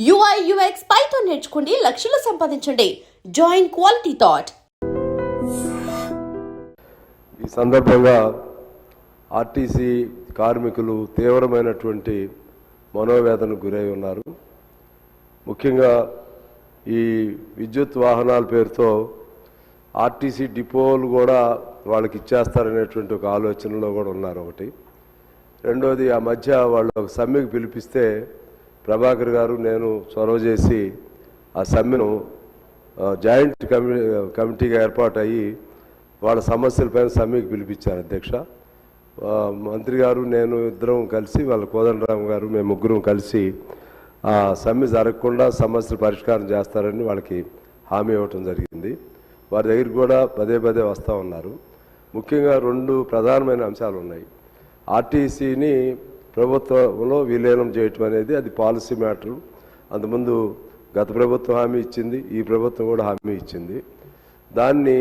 UI UX Python నేర్చుకోండి, లక్షలు సంపాదించండి. Join quality thought. ఈ సందర్భంగా ఆర్టీసీ కార్మికులు తీవ్రమైనటువంటి మనోవేదనకు గురై ఉన్నారు. ముఖ్యంగా ఈ విద్యుత్ వాహనాల పేరుతో ఆర్టీసీ డిపోలు కూడా వాళ్ళకి ఇచ్చేస్తారనేటువంటి ఒక ఆలోచనలో కూడా ఉన్నారు. ఒకటి. రెండోది, ఆ మధ్య వాళ్ళు ఒక సమ్మెకు పిలిపిస్తే ప్రభాకర్ గారు నేను చొరవ చేసి ఆ సమ్మెను జాయింట్ కమిటీగా ఏర్పాటు అయ్యి వాళ్ళ సమస్యలపైన సమ్మెకు పిలిపించాను అధ్యక్ష. మంత్రి గారు నేను ఇద్దరం కలిసి వాళ్ళ కోదండరామ్ గారు మేము ముగ్గురం కలిసి ఆ సమ్మె జరగకుండా సమస్యలు పరిష్కారం చేస్తారని వాళ్ళకి హామీ ఇవ్వటం జరిగింది. వారి దగ్గరికి కూడా పదే పదే వస్తూ ఉన్నారు. ముఖ్యంగా రెండు ప్రధానమైన అంశాలు ఉన్నాయి. ఆర్టీసీని ప్రభుత్వంలో విలీనం చేయటం అనేది అది పాలసీ మ్యాటరు. అంతకుముందు గత ప్రభుత్వం హామీ ఇచ్చింది, ఈ ప్రభుత్వం కూడా హామీ ఇచ్చింది. దాన్ని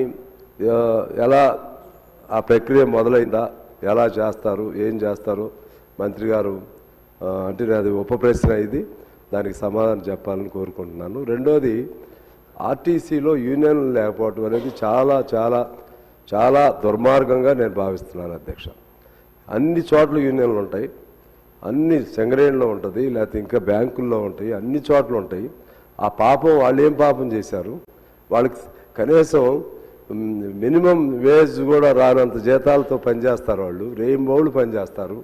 ఎలా ఆ ప్రక్రియ మొదలైందా, ఎలా చేస్తారు, ఏం చేస్తారో మంత్రి గారు అంటే అది ఉప ప్రశ్న, ఇది దానికి సమాధానం చెప్పాలని కోరుకుంటున్నాను. రెండోది, ఆర్టీసీలో యూనియన్లు లేకపోవడం అనేది చాలా చాలా చాలా దుర్మార్గంగా నేను భావిస్తున్నాను అధ్యక్ష. అన్ని చోట్ల యూనియన్లు ఉంటాయి, అన్ని సింగరేణిలో ఉంటుంది, లేకపోతే ఇంకా బ్యాంకుల్లో ఉంటాయి, అన్ని చోట్ల ఉంటాయి. ఆ పాపం వాళ్ళు ఏం పాపం చేశారు? వాళ్ళకి కనీసం మినిమం వేజ్ కూడా రానంత జీతాలతో పనిచేస్తారు. వాళ్ళు రేయింబౌళ్ళు పనిచేస్తారు.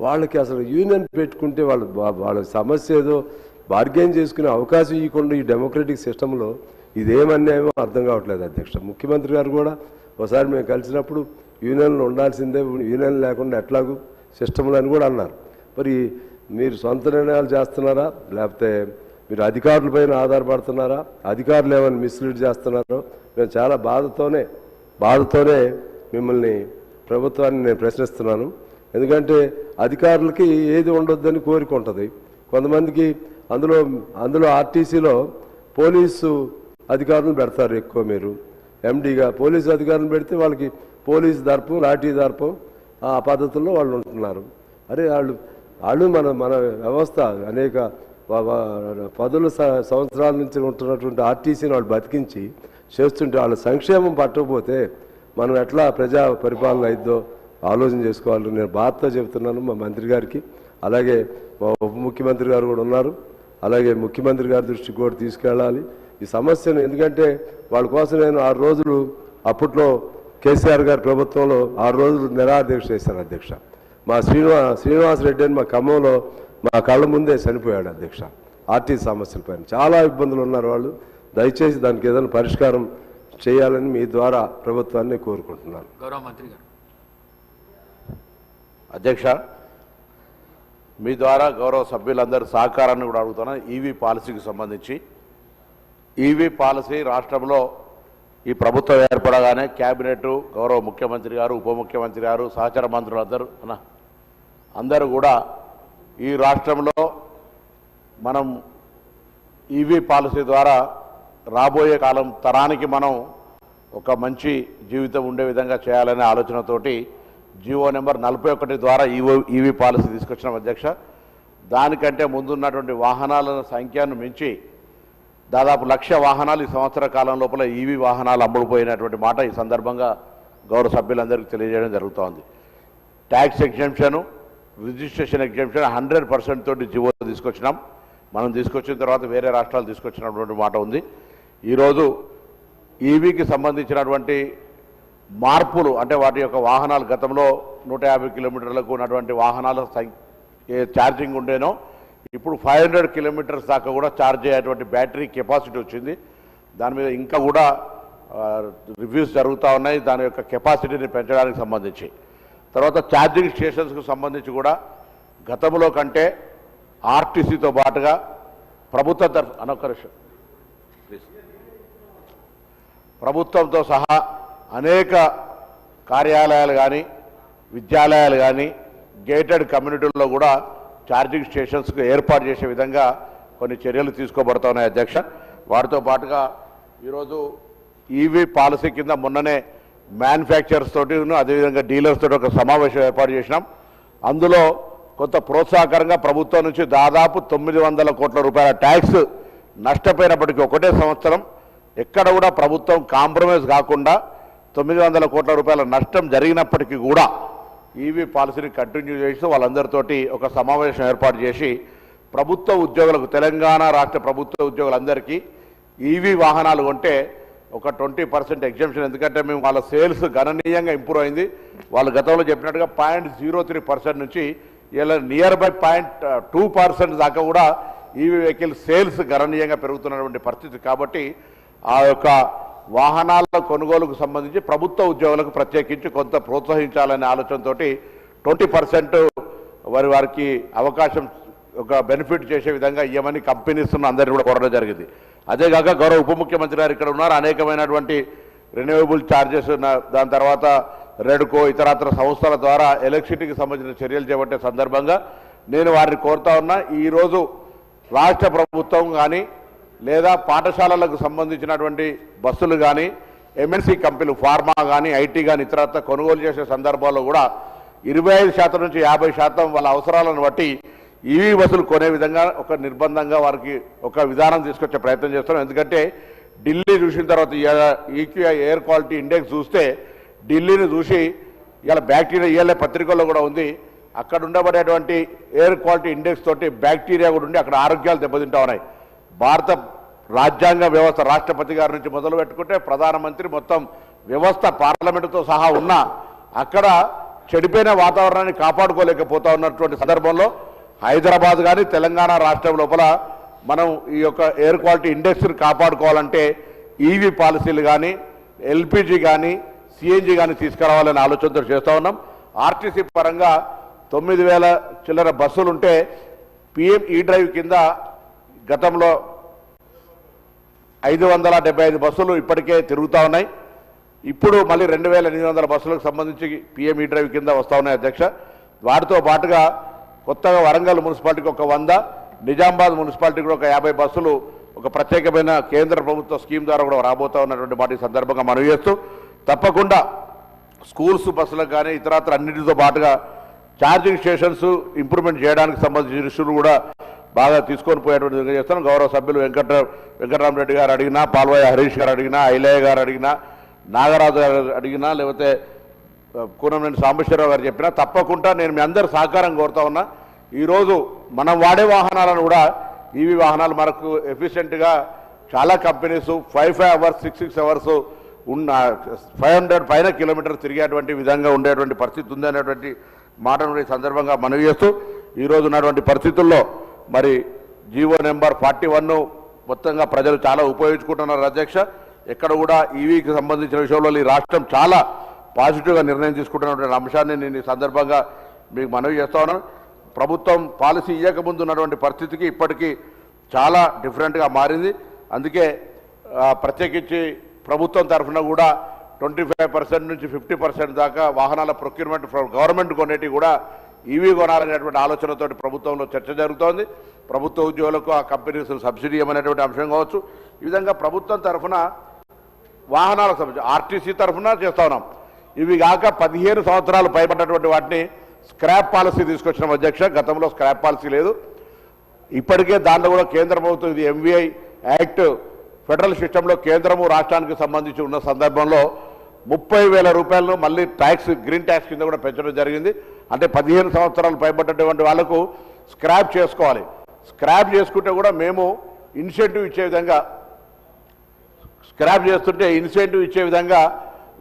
వాళ్ళకి అసలు యూనియన్ పెట్టుకుంటే వాళ్ళ సమస్య ఏదో బార్గెన్ చేసుకునే అవకాశం ఇవ్వకుండా ఈ డెమోక్రటిక్ సిస్టంలో ఇదేమన్యాయమో అర్థం కావట్లేదు అధ్యక్ష. ముఖ్యమంత్రి గారు కూడా ఒకసారి మేము కలిసినప్పుడు యూనియన్లు ఉండాల్సిందే, యూనియన్ లేకుండా ఎట్లాగూ సిస్టంలో అని కూడా అన్నారు. మరి మీరు సొంత నిర్ణయాలు చేస్తున్నారా, లేకపోతే మీరు అధికారులపైన ఆధారపడుతున్నారా, అధికారులు ఏమైనా మిస్లీడ్ చేస్తున్నారో నేను చాలా బాధతోనే మిమ్మల్ని ప్రభుత్వాన్ని నేను ప్రశ్నిస్తున్నాను. ఎందుకంటే అధికారులకి ఏది ఉండొద్దని కోరిక ఉంటుంది కొంతమందికి. అందులో ఆర్టీసీలో పోలీసు అధికారులను పెడతారు ఎక్కువ. మీరు ఎండీగా పోలీసు అధికారులను పెడితే వాళ్ళకి పోలీసు దర్పం, లాఠీ దర్పం ఆ పద్ధతుల్లో వాళ్ళు ఉంటున్నారు. అరే వాళ్ళు మన వ్యవస్థ అనేక పదుల సంవత్సరాల నుంచి ఉంటున్నటువంటి ఆర్టీసీని వాళ్ళు బతికించి చేస్తుంటే వాళ్ళ సంక్షేమం పట్టకపోతే మనం ఎట్లా ప్రజా పరిపాలన అయిద్దో ఆలోచన చేసుకోవాలి. నేను బాధతో చెబుతున్నాను మా మంత్రి గారికి. అలాగే మా ఉప ముఖ్యమంత్రి గారు కూడా ఉన్నారు. అలాగే ముఖ్యమంత్రి గారి దృష్టికి కూడా తీసుకెళ్ళాలి ఈ సమస్యను. ఎందుకంటే వాళ్ళ కోసం నేను 6 రోజులు అప్పట్లో కేసీఆర్ గారి ప్రభుత్వంలో 6 రోజులు నిరాదీక్ష చేశాను అధ్యక్ష. మా శ్రీనివాసరెడ్డి అని మా ఖమ్మంలో మా కళ్ళ ముందే చనిపోయాడు అధ్యక్ష. ఆర్టీసీ సమస్యలపైన చాలా ఇబ్బందులు ఉన్నారు వాళ్ళు. దయచేసి దానికి ఏదైనా పరిష్కారం చేయాలని మీ ద్వారా ప్రభుత్వాన్ని కోరుకుంటున్నాను. గౌరవ మంత్రి గారు. అధ్యక్ష, మీ ద్వారా గౌరవ సభ్యులందరూ సహకారాన్ని కూడా అడుగుతున్నాను. ఈవీ పాలసీకి సంబంధించి ఈవీ పాలసీ రాష్ట్రంలో ఈ ప్రభుత్వం ఏర్పడగానే క్యాబినెట్, గౌరవ ముఖ్యమంత్రి గారు, ఉప ముఖ్యమంత్రి గారు, సహచర మంత్రులు అందరూ కూడా ఈ రాష్ట్రంలో మనం ఈవీ పాలసీ ద్వారా రాబోయే కాలం తరానికి మనం ఒక మంచి జీవితం ఉండే విధంగా చేయాలనే ఆలోచనతోటి జీవో నెంబర్ 41 ద్వారా ఈవీ పాలసీ తీసుకొచ్చినాం అధ్యక్ష. దానికంటే ముందున్నటువంటి వాహనాల సంఖ్యను మించి దాదాపు 1,00,000 వాహనాలు ఈ సంవత్సర కాలం లోపల ఈవీ వాహనాలు అమ్ముడుపోయినటువంటి మాట ఈ సందర్భంగా గౌరవ సభ్యులందరికీ తెలియజేయడం జరుగుతోంది. ట్యాక్స్ ఎగ్జంప్షను, రిజిస్ట్రేషన్ ఎగ్జంప్షన్ 100% తోటి జీవో తీసుకొచ్చినాం. మనం తీసుకొచ్చిన తర్వాత వేరే రాష్ట్రాలు తీసుకొచ్చినటువంటి మాట ఉంది. ఈరోజు ఈవీకి సంబంధించినటువంటి మార్పులు అంటే వాటి యొక్క వాహనాలు గతంలో 150 కిలోమీటర్లకు ఉన్నటువంటి వాహనాల ఛార్జింగ్ ఉండేనో ఇప్పుడు 500 కిలోమీటర్స్ దాకా కూడా ఛార్జ్ అయ్యేటువంటి బ్యాటరీ కెపాసిటీ వచ్చింది. దాని మీద ఇంకా కూడా రివ్యూస్ జరుగుతూ ఉన్నాయి దాని యొక్క కెపాసిటీని పెంచడానికి సంబంధించి. తర్వాత ఛార్జింగ్ స్టేషన్స్కు సంబంధించి కూడా గతంలో కంటే ఆర్టీసీతో పాటుగా ప్రభుత్వంతో సహా అనేక కార్యాలయాలు కానీ విద్యాలయాలు కానీ గేటెడ్ కమ్యూనిటీల్లో కూడా ఛార్జింగ్ స్టేషన్స్కు ఏర్పాటు చేసే విధంగా కొన్ని చర్యలు తీసుకోబడుతున్నాయి అధ్యక్ష. వాటితో పాటుగా ఈరోజు ఈవీ పాలసీ కింద మొన్ననే మ్యానుఫ్యాక్చరర్స్ తోటి అదేవిధంగా డీలర్స్ తోటి ఒక సమావేశం ఏర్పాటు చేసినాం. అందులో కొంత ప్రోత్సాహకరంగా ప్రభుత్వం నుంచి దాదాపు 900 కోట్ల రూపాయల ట్యాక్స్ నష్టపోయినప్పటికీ ఒకటే సంవత్సరం ఎక్కడ కూడా ప్రభుత్వం కాంప్రమైజ్ కాకుండా 900 కోట్ల రూపాయల నష్టం జరిగినప్పటికీ కూడా ఈవీ పాలసీని కంటిన్యూ చేస్తూ వాళ్ళందరితోటి ఒక సమావేశం ఏర్పాటు చేసి ప్రభుత్వ ఉద్యోగులకు తెలంగాణ రాష్ట్ర ప్రభుత్వ ఉద్యోగులందరికీ ఈవీ వాహనాలు కొంటే ఒక 20% ఎగ్జంప్షన్. ఎందుకంటే మేము వాళ్ళ సేల్స్ గణనీయంగా ఇంప్రూవ్ అయింది. వాళ్ళు గతంలో చెప్పినట్టుగా 0.03% నుంచి ఇలా నియర్ బై 0.2% దాకా కూడా ఈవీ వెహికల్ సేల్స్ గణనీయంగా పెరుగుతున్నటువంటి పరిస్థితి. కాబట్టి ఆ యొక్క వాహనాల కొనుగోలుకు సంబంధించి ప్రభుత్వ ఉద్యోగులకు ప్రత్యేకించి కొంత ప్రోత్సహించాలనే ఆలోచనతో 20% వారికి అవకాశం ఒక బెనిఫిట్ చేసే విధంగా ఇవ్వమని కంపెనీస్ అందరినీ కూడా కోరడం జరిగింది. అదేగాక గౌరవ ఉప ముఖ్యమంత్రి గారు ఇక్కడ ఉన్నారు. అనేకమైనటువంటి రెన్యూవబుల్ ఛార్జెస్, దాని తర్వాత రెడ్కో ఇతరత్ర సంస్థల ద్వారా ఎలక్ట్రిసిటీకి సంబంధించిన చర్యలు చేపట్టే సందర్భంగా నేను వారిని కోరుతా ఉన్నా. ఈరోజు రాష్ట్ర ప్రభుత్వం కానీ లేదా పాఠశాలలకు సంబంధించినటువంటి బస్సులు కానీ ఎంఎన్సీ కంపెనీలు ఫార్మా కానీ ఐటీ కానీ ఇతరత్ర కొనుగోలు చేసే సందర్భాల్లో కూడా 25% నుంచి 50% వాళ్ళ అవసరాలను బట్టి ఈవీ బస్సులు కొనే విధంగా ఒక నిర్బంధంగా వారికి ఒక విధానం తీసుకొచ్చే ప్రయత్నం చేస్తున్నాం. ఎందుకంటే ఢిల్లీ చూసిన తర్వాత ఈక్యూఐ ఎయిర్ క్వాలిటీ ఇండెక్స్ చూస్తే ఢిల్లీని చూసి ఇలా బ్యాక్టీరియా ఇవాళ పత్రికల్లో కూడా ఉంది. అక్కడ ఉండబడేటువంటి ఎయిర్ క్వాలిటీ ఇండెక్స్ తోటి బ్యాక్టీరియా కూడా ఉండి అక్కడ ఆరోగ్యాలు దెబ్బతింటా ఉన్నాయి. భారత రాజ్యాంగ వ్యవస్థ రాష్ట్రపతి గారి నుంచి మొదలు పెట్టుకుంటే ప్రధానమంత్రి మొత్తం వ్యవస్థ పార్లమెంటుతో సహా ఉన్న అక్కడ చెడిపోయిన వాతావరణాన్ని కాపాడుకోలేకపోతా ఉన్నటువంటి సందర్భంలో హైదరాబాద్ కానీ తెలంగాణ రాష్ట్రం లోపల మనం ఈ యొక్క ఎయిర్ క్వాలిటీ ఇండెక్స్ని కాపాడుకోవాలంటే ఈవీ పాలసీలు కానీ ఎల్పిజి కానీ సిఎన్జి కానీ తీసుకురావాలనే ఆలోచనతో చేస్తూ ఉన్నాం. ఆర్టీసీ పరంగా 9,000 చిల్లర బస్సులు ఉంటే పిఎం ఈ డ్రైవ్ కింద గతంలో 575 బస్సులు ఇప్పటికే తిరుగుతూ ఉన్నాయి. ఇప్పుడు మళ్ళీ 2,800 బస్సులకు సంబంధించి పిఎం ఈ డ్రైవ్ కింద వస్తూ ఉన్నాయి అధ్యక్ష. వాటితో పాటుగా కొత్తగా వరంగల్ మున్సిపాలిటీకి ఒక 100, నిజామాబాద్ మున్సిపాలిటీకి కూడా ఒక 50 బస్సులు ఒక ప్రత్యేకమైన కేంద్ర ప్రభుత్వ స్కీమ్ ద్వారా కూడా రాబోతూ ఉన్నటువంటి వాటి సందర్భంగా మనవి చేస్తూ తప్పకుండా స్కూల్స్ బస్సులకు కానీ ఇతరత్ర అన్నింటితో పాటుగా ఛార్జింగ్ స్టేషన్స్ ఇంప్రూవ్మెంట్ చేయడానికి సంబంధించిన ఇష్యూలు కూడా బాగా తీసుకొని పోయేటువంటి విధంగా చేస్తాను. గౌరవ సభ్యులు వెంకటరామరెడ్డి గారు అడిగినా, పాల్వాయి హరీష్ గారు అడిగినా, ఐలయ్య గారు అడిగినా, నాగరాజు గారు అడిగినా, లేకపోతే కూనంనేని సాంబశివరావు గారు చెప్పినా తప్పకుండా నేను మీ అందరు సహకారం కోరుతా ఉన్నా. ఈరోజు మనం వాడే వాహనాలను కూడా ఈవీ వాహనాలు మనకు ఎఫిషియెంట్గా చాలా కంపెనీస్ 5 అవర్స్ 6 అవర్స్ ఉన్న 500 పైన కిలోమీటర్ తిరిగేటువంటి విధంగా ఉండేటువంటి పరిస్థితి ఉంది అనేటువంటి మాటను ఈ సందర్భంగా మనవి చేస్తూ ఈరోజు ఉన్నటువంటి పరిస్థితుల్లో మరి జీవో నెంబర్ 41 మొత్తంగా ప్రజలు చాలా ఉపయోగించుకుంటున్నారు అధ్యక్ష. ఎక్కడ కూడా ఈవీకి సంబంధించిన విషయంలో ఈ రాష్ట్రం చాలా పాజిటివ్గా నిర్ణయం తీసుకుంటున్నటువంటి అంశాన్ని నేను ఈ సందర్భంగా మీకు మనవి చేస్తా ఉన్నాను. ప్రభుత్వం పాలసీ ఇవ్వకముందు ఉన్నటువంటి పరిస్థితికి ఇప్పటికీ చాలా డిఫరెంట్గా మారింది. అందుకే ప్రత్యేకించి ప్రభుత్వం తరఫున కూడా 25% నుంచి 50% దాకా వాహనాల ప్రొక్యూర్మెంట్ గవర్నమెంట్ కొనేటివి కూడా ఈవీ కొనాలనేటువంటి ఆలోచనతో ప్రభుత్వంలో చర్చ జరుగుతోంది. ప్రభుత్వ ఉద్యోగులకు ఆ కంపెనీస్ సబ్సిడీ ఇవ్వనేటువంటి అంశం కావచ్చు. ఈ విధంగా ప్రభుత్వం తరఫున వాహనాలకు సంబంధించి ఆర్టీసీ తరఫున చేస్తా ఉన్నాం. ఇవి కాక 15 సంవత్సరాలు పైబడ్డటువంటి వాటిని స్క్రాప్ పాలసీ తీసుకొచ్చిన అధ్యక్ష. గతంలో స్క్రాప్ పాలసీ లేదు. ఇప్పటికే దాంట్లో కూడా కేంద్ర ప్రభుత్వం ఇది ఎంవీఐ యాక్ట్ ఫెడరల్ సిస్టంలో కేంద్రము రాష్ట్రానికి సంబంధించి ఉన్న సందర్భంలో 30,000 రూపాయలను మళ్ళీ ట్యాక్స్ గ్రీన్ ట్యాక్స్ కింద కూడా పెంచడం జరిగింది. అంటే 15 సంవత్సరాలు పైబడ్డటువంటి వాళ్లకు స్క్రాప్ చేసుకోవాలి. స్క్రాప్ చేసుకుంటే కూడా మేము ఇన్సెంటివ్ ఇచ్చే విధంగా స్క్రాప్ చేస్తుంటే ఇన్సెంటివ్ ఇచ్చే విధంగా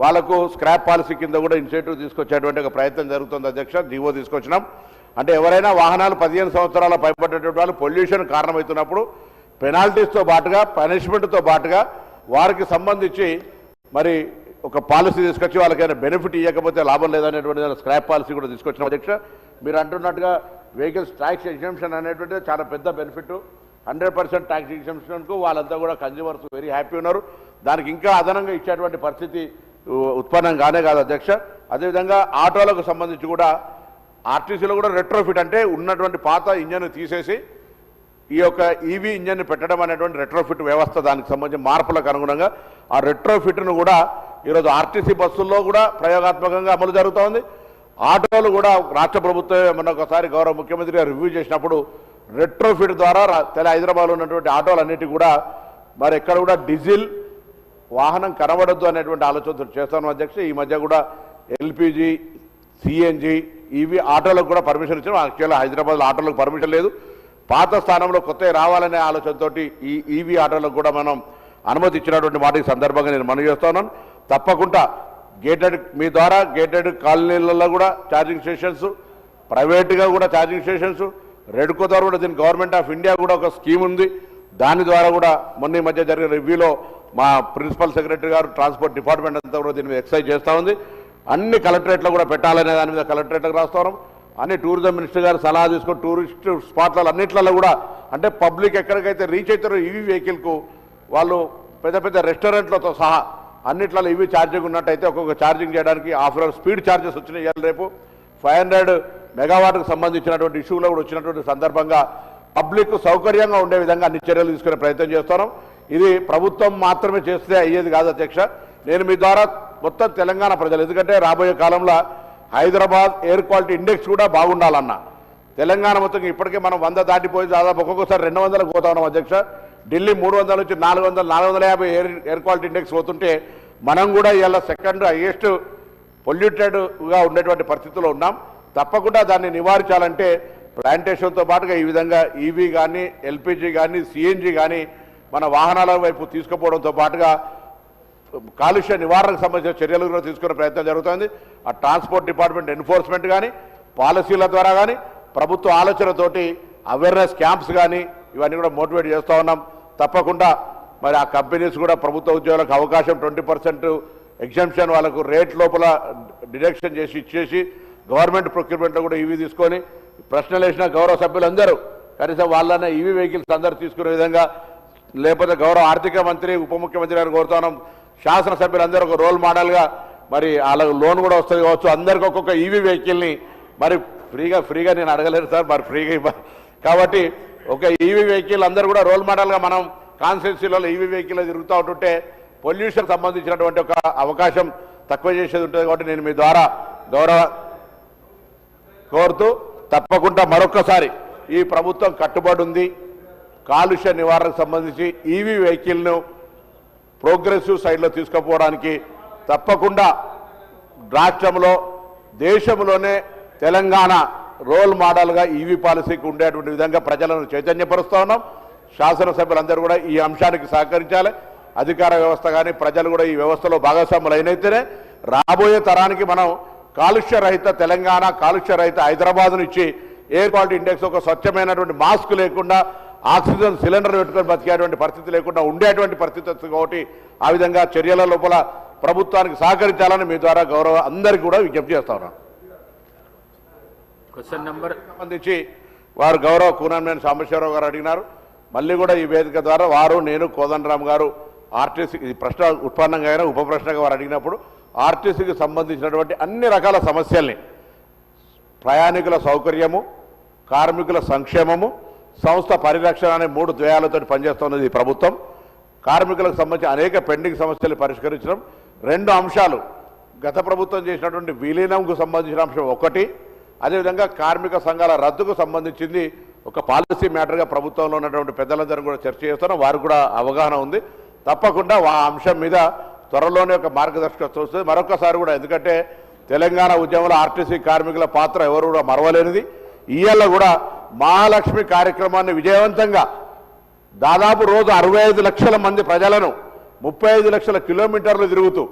వాళ్ళకు స్క్రాప్ పాలసీ కింద కూడా ఇన్సెంటివ్ తీసుకొచ్చేటువంటి ఒక ప్రయత్నం జరుగుతుంది అధ్యక్ష. జీవో తీసుకొచ్చినాం. అంటే ఎవరైనా వాహనాలు 15 సంవత్సరాల పైబడ్డటువంటి వాళ్ళు పొల్యూషన్ కారణమవుతున్నప్పుడు పెనాల్టీస్తో పాటుగా పనిష్మెంట్తో పాటుగా వారికి సంబంధించి మరి ఒక పాలసీ తీసుకొచ్చి వాళ్ళకైనా బెనిఫిట్ ఇవ్వకపోతే లాభం లేదనేటువంటి స్క్రాప్ పాలసీ కూడా తీసుకొచ్చిన అధ్యక్ష. మీరు అంటున్నట్టుగా వెహికల్స్ ట్యాక్స్ ఎగ్జంప్షన్ అనేటువంటిది చాలా పెద్ద బెనిఫిట్. 100% ట్యాక్స్ ఎగ్జంప్షన్కు వాళ్ళంతా కూడా కన్జ్యూమర్స్ వెరీ హ్యాపీ ఉన్నారు. దానికి ఇంకా అదనంగా ఇచ్చేటువంటి పరిస్థితి ఉత్పన్నం కానే కాదు అధ్యక్ష. అదేవిధంగా ఆటోలకు సంబంధించి కూడా ఆర్టీసీలో కూడా రెట్రోఫిట్ అంటే ఉన్నటువంటి పాత ఇంజన్ తీసేసి ఈ యొక్క ఈవీ ఇంజన్ పెట్టడం అనేటువంటి రెట్రోఫిట్ వ్యవస్థ దానికి సంబంధించి మార్పులకు అనుగుణంగా ఆ రెట్రోఫిట్ను కూడా ఈరోజు ఆర్టీసీ బస్సుల్లో కూడా ప్రయోగాత్మకంగా అమలు జరుగుతోంది. ఆటోలు కూడా రాష్ట్ర ప్రభుత్వం మొన్న ఒకసారి గౌరవ ముఖ్యమంత్రి గారు రివ్యూ చేసినప్పుడు రెట్రోఫిట్ ద్వారా హైదరాబాద్లో ఉన్నటువంటి ఆటోలన్నిటి కూడా మరి ఎక్కడ కూడా డీజిల్ వాహనం కనబడద్దు అనేటువంటి ఆలోచనతో చేస్తాను అధ్యక్ష. ఈ మధ్య కూడా ఎల్పిజి, సిఎన్జి, ఈవీ ఆటోలకు కూడా పర్మిషన్ ఇచ్చారు. యాక్చువల్గా హైదరాబాద్లో ఆటోలకు పర్మిషన్ లేదు. పాత స్థానంలో కొత్త రావాలనే ఆలోచనతో ఈ ఈవీ ఆటోలకు కూడా మనం అనుమతి ఇచ్చినటువంటి మాట ఈ సందర్భంగా నేను మనవి చేస్తున్నాను. తప్పకుండా మీ ద్వారా గేటెడ్ కాలనీలలో కూడా ఛార్జింగ్ స్టేషన్స్, ప్రైవేట్గా కూడా ఛార్జింగ్ స్టేషన్స్, రెడ్కో ద్వారా కూడా దీని గవర్నమెంట్ ఆఫ్ ఇండియా కూడా ఒక స్కీమ్ ఉంది. దాని ద్వారా కూడా మొన్న ఈ మధ్య జరిగిన రివ్యూలో మా ప్రిన్సిపల్ సెక్రటరీ గారు ట్రాన్స్పోర్ట్ డిపార్ట్మెంట్ అంతా కూడా దీని మీద ఎక్సైజ్ చేస్తూ ఉంది. అన్ని కలెక్టరేట్లో కూడా పెట్టాలనే దాని మీద కలెక్టరేట్లకు రాస్తున్నాం. అన్ని టూరిజం మినిస్టర్ గారు సలహా తీసుకొని టూరిస్ట్ స్పాట్లలో అన్నిట్లలో కూడా అంటే పబ్లిక్ ఎక్కడికైతే రీచ్ అవుతారో ఈవీ వెహికల్కు వాళ్ళు పెద్ద పెద్ద రెస్టారెంట్లతో సహా అన్నిట్లలో ఈవీ ఛార్జింగ్ ఉన్నట్టయితే ఒక్కొక్క ఛార్జింగ్ చేయడానికి ఆఫర్ స్పీడ్ ఛార్జెస్ వచ్చినాయి. ఇవాళ రేపు 500 మెగావాట్కు సంబంధించినటువంటి ఇష్యూలో కూడా వచ్చినటువంటి సందర్భంగా పబ్లిక్ సౌకర్యంగా ఉండే విధంగా అన్ని చర్యలు తీసుకునే ప్రయత్నం చేస్తున్నాం. ఇది ప్రభుత్వం మాత్రమే చేస్తే అయ్యేది కాదు అధ్యక్ష. నేను మీ ద్వారా మొత్తం తెలంగాణ ప్రజలు, ఎందుకంటే రాబోయే కాలంలో హైదరాబాద్ ఎయిర్ క్వాలిటీ ఇండెక్స్ కూడా బాగుండాలన్న తెలంగాణ మొత్తం ఇప్పటికే మనం 100 దాటిపోయి దాదాపు ఒక్కొక్కసారి 200లకు పోతా ఉన్నాం అధ్యక్ష. ఢిల్లీ 300 నుంచి 400, 450 ఎయిర్ క్వాలిటీ ఇండెక్స్ పోతుంటే మనం కూడా ఇవాళ సెకండ్ హైయెస్ట్ పొల్యూటెడ్గా ఉండేటువంటి పరిస్థితుల్లో ఉన్నాం. తప్పకుండా దాన్ని నివారించాలంటే ప్లాంటేషన్తో పాటుగా ఈ విధంగా ఈవీ కానీ, ఎల్పిజి కానీ, సిఎన్జి కానీ మన వాహనాల వైపు తీసుకుపోవడంతో పాటుగా కాలుష్య నివారణకు సంబంధించిన చర్యలు కూడా తీసుకునే ప్రయత్నం జరుగుతుంది. ఆ ట్రాన్స్పోర్ట్ డిపార్ట్మెంట్ ఎన్ఫోర్స్మెంట్ కానీ, పాలసీల ద్వారా కానీ, ప్రభుత్వ ఆలోచనతోటి అవేర్నెస్ క్యాంప్స్ కానీ ఇవన్నీ కూడా మోటివేట్ చేస్తూ ఉన్నాం. తప్పకుండా మరి ఆ కంపెనీస్ కూడా ప్రభుత్వ ఉద్యోగులకు అవకాశం 20% ఎగ్జంప్షన్ వాళ్ళకు రేట్ లోపల డిడక్షన్ చేసి ఇచ్చేసి గవర్నమెంట్ ప్రొక్యూర్మెంట్లో కూడా ఈవీ తీసుకొని ప్రశ్నలు వేసిన గౌరవ సభ్యులందరూ కనీసం వాళ్ళనే ఈవీ వెహికల్స్ అందరూ తీసుకునే విధంగా, లేకపోతే గౌరవ ఆర్థిక మంత్రి, ఉప ముఖ్యమంత్రి గారు కోరుతున్నాం శాసనసభ్యులందరూ ఒక రోల్ మోడల్గా మరి వాళ్ళకు లోన్ కూడా వస్తుంది కావచ్చు. అందరికి ఒక్కొక్క ఈవీ వెహికల్ని మరి ఫ్రీగా నేను అడగలేను సార్, మరి ఫ్రీగా కాబట్టి ఒక ఈవీ వెహికల్ అందరూ కూడా రోల్ మోడల్గా మనం కాన్స్టిట్యున్సీలలో ఈవీ వెహికల్ తిరుగుతూ ఉంటుంటే పొల్యూషన్ సంబంధించినటువంటి ఒక అవకాశం తక్కువ చేసేది ఉంటుంది. కాబట్టి నేను మీ ద్వారా గౌరవ కోరుతూ తప్పకుండా మరొక్కసారి ఈ ప్రభుత్వం కట్టుబడి ఉంది. కాలుష్య నివారణకు సంబంధించి ఈవీ వెహికల్ను ప్రోగ్రెసివ్ సైడ్లో తీసుకుపోవడానికి తప్పకుండా రాష్ట్రంలో దేశంలోనే తెలంగాణ రోల్ మోడల్గా ఈవీ పాలసీకి ఉండేటువంటి విధంగా ప్రజలను చైతన్యపరుస్తూ ఉన్నాం. శాసనసభ్యులందరూ కూడా ఈ అంశానికి సహకరించాలి. అధికార వ్యవస్థ కానీ ప్రజలు కూడా ఈ వ్యవస్థలో భాగస్వాములు అయినైతేనే రాబోయే తరానికి మనం కాలుష్య రహిత తెలంగాణ, కాలుష్య రహిత హైదరాబాద్ను ఇచ్చి ఎయిర్ క్వాలిటీ ఇండెక్స్ ఒక స్వచ్ఛమైనటువంటి మాస్క్ లేకుండా ఆక్సిజన్ సిలిండర్ పెట్టుకొని బతికేటువంటి పరిస్థితి లేకుండా ఉండేటువంటి పరిస్థితి వస్తుంది. కాబట్టి ఆ విధంగా చర్యల లోపల ప్రభుత్వానికి సహకరించాలని మీ ద్వారా గౌరవ అందరికీ కూడా విజ్ఞప్తి చేస్తా ఉన్నాను. క్వశ్చన్ నెంబర్ సంబంధించి వారు గౌరవ కూనంనేని సాంబశివరావు గారు అడిగినారు. మళ్ళీ కూడా ఈ వేదిక ద్వారా వారు, నేను, కోదండరామ్ గారు ఆర్టీసీ ఇది ప్రశ్న ఉత్పన్నంగా అయినా ఉప ప్రశ్నగా వారు అడిగినప్పుడు ఆర్టీసీకి సంబంధించినటువంటి అన్ని రకాల సమస్యల్ని ప్రయాణికుల సౌకర్యము, కార్మికుల సంక్షేమము, సంస్థ పరిరక్షణ అనే 3 ద్వయాలతో పనిచేస్తున్నది ఈ ప్రభుత్వం. కార్మికులకు సంబంధించి అనేక పెండింగ్ సమస్యలు పరిష్కరించడం. 2 అంశాలు గత ప్రభుత్వం చేసినటువంటి విలీనంకు సంబంధించిన అంశం ఒకటి, అదేవిధంగా కార్మిక సంఘాల రద్దుకు సంబంధించింది ఒక పాలసీ మ్యాటర్గా ప్రభుత్వంలో ఉన్నటువంటి పెద్దలందరూ కూడా చర్చ చేస్తున్నాం. వారికి కూడా అవగాహన ఉంది. తప్పకుండా ఆ అంశం మీద త్వరలోనే ఒక మార్గదర్శకత్వం వస్తుంది. మరొకసారి కూడా ఎందుకంటే తెలంగాణ ఉద్యమంలో ఆర్టీసీ కార్మికుల పాత్ర ఎవరు కూడా మరవలేనిది. ఇవాళ కూడా మహాలక్ష్మి కార్యక్రమాన్ని విజయవంతంగా దాదాపు రోజు 65 లక్షల మంది ప్రజలను 35 లక్షల కిలోమీటర్లు తిరుగుతూ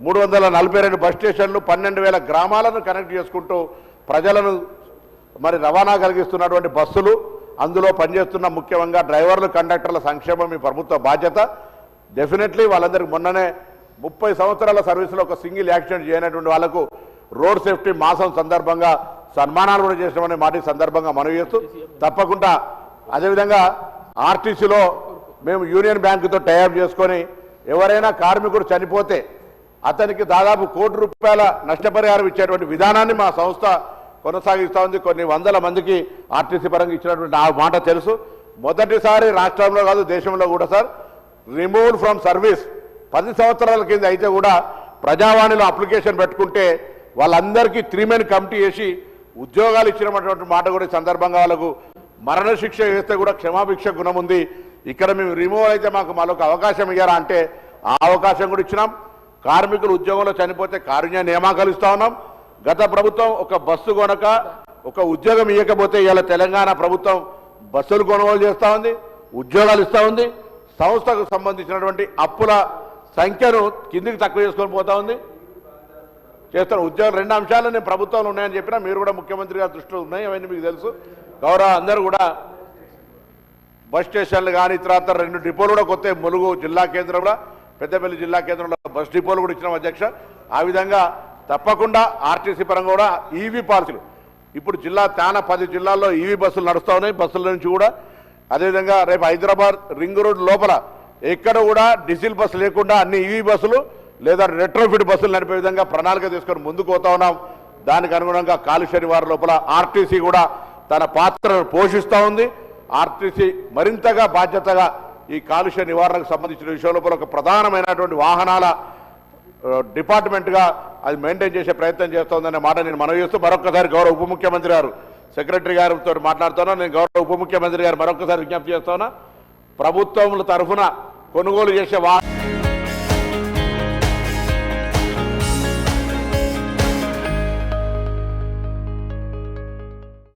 342 బస్ స్టేషన్లు 12,000 గ్రామాలను కనెక్ట్ చేసుకుంటూ ప్రజలను మరి రవాణా కలిగిస్తున్నటువంటి బస్సులు, అందులో పనిచేస్తున్న ముఖ్యంగా డ్రైవర్లు, కండక్టర్ల సంక్షేమం మీ ప్రభుత్వ బాధ్యత. డెఫినెట్లీ వాళ్ళందరికీ మొన్ననే 30 సంవత్సరాల సర్వీసులో ఒక సింగిల్ యాక్సిడెంట్ చేయనటువంటి వాళ్లకు రోడ్ సేఫ్టీ మాసం సందర్భంగా సన్మానాలు కూడా చేసినామనే మాట సందర్భంగా మనవి చేస్తూ తప్పకుండా అదేవిధంగా ఆర్టీసీలో మేము యూనియన్ బ్యాంకుతో టైఅప్ చేసుకొని ఎవరైనా కార్మికుడు చనిపోతే అతనికి దాదాపు ₹1 కోటి నష్టపరిహారం ఇచ్చేటువంటి విధానాన్ని మా సంస్థ కొనసాగిస్తూ ఉంది. కొన్ని వందల మందికి ఆర్టీసీ పరంగా ఇచ్చినటువంటి ఆ మాట తెలుసు. మొదటిసారి రాష్ట్రంలో కాదు దేశంలో కూడా సార్ రిమూవ్ ఫ్రమ్ సర్వీస్ 10 సంవత్సరాల కింద అయితే కూడా ప్రజావాణిలో అప్లికేషన్ పెట్టుకుంటే వాళ్ళందరికీ 3 మెన్ కమిటీ వేసి ఉద్యోగాలు ఇచ్చినటువంటి మాట కూడా ఈ సందర్భంగా వాళ్ళకు మరణశిక్ష వేస్తే కూడా క్షమాభిక్ష గుణం ఉంది. ఇక్కడ మేము రిమూవ్ అయితే మాకు మరొక అవకాశం ఇయ్యారా అంటే ఆ అవకాశం కూడా ఇచ్చినాం. కార్మికులు ఉద్యోగంలో చనిపోతే కారుణ్య నియామకాలు ఇస్తా ఉన్నాం. గత ప్రభుత్వం ఒక బస్సు కొనక ఒక ఉద్యోగం ఇవ్వకపోతే ఇలా తెలంగాణ ప్రభుత్వం బస్సులు కొనుగోలు చేస్తూ ఉంది, ఉద్యోగాలు ఇస్తూ ఉంది. సంస్థకు సంబంధించినటువంటి అప్పుల సంఖ్యను కిందికి తక్కువ చేసుకొని పోతా ఉంది, చేస్తారు. ఉద్యోగం 2 అంశాలు నేను ప్రభుత్వంలో ఉన్నాయని చెప్పినా మీరు కూడా ముఖ్యమంత్రి గారి దృష్టిలో ఉన్నాయి, అవన్నీ మీకు తెలుసు. గౌరవ అందరూ కూడా బస్ స్టేషన్లు కానీ ఇతరత్ర 2 డిపోలు కూడా కొత్త ములుగు జిల్లా కేంద్రంలో, పెద్దపల్లి జిల్లా కేంద్రంలో బస్ డిపోలు కూడా ఇచ్చినాం అధ్యక్ష. ఆ విధంగా తప్పకుండా ఆర్టీసీ పరంగా కూడా ఈవీ పాలసీలు ఇప్పుడు జిల్లా 10 జిల్లాల్లో ఈవీ బస్సులు నడుస్తూ ఉన్నాయి. బస్సుల నుంచి కూడా అదేవిధంగా రేపు హైదరాబాద్ రింగ్ రోడ్ లోపల ఎక్కడ కూడా డీజిల్ బస్సు లేకుండా అన్ని ఈవీ బస్సులు లేదా రెట్రోఫిట్ బస్సులు నడిపే విధంగా ప్రణాళిక తీసుకొని ముందుకు పోతా ఉన్నాం. దానికి అనుగుణంగా కాలుష్య నివారణ లోపల ఆర్టీసీ కూడా తన పాత్రను పోషిస్తూ ఉంది. ఆర్టీసీ మరింతగా బాధ్యతగా ఈ కాలుష్య నివారణకు సంబంధించిన విషయం లోపల ఒక ప్రధానమైనటువంటి వాహనాల డిపార్ట్మెంట్గా అది మెయింటైన్ చేసే ప్రయత్నం చేస్తోందనే మాట నేను మనవి చేస్తూ మరొకసారి గౌరవ ఉప ముఖ్యమంత్రి గారు సెక్రటరీ గారితో మాట్లాడుతున్నా. నేను గౌరవ ఉప ముఖ్యమంత్రి గారు మరొకసారి విజ్ఞప్తి చేస్తున్నా, ప్రభుత్వముల తరఫున కొనుగోలు చేసే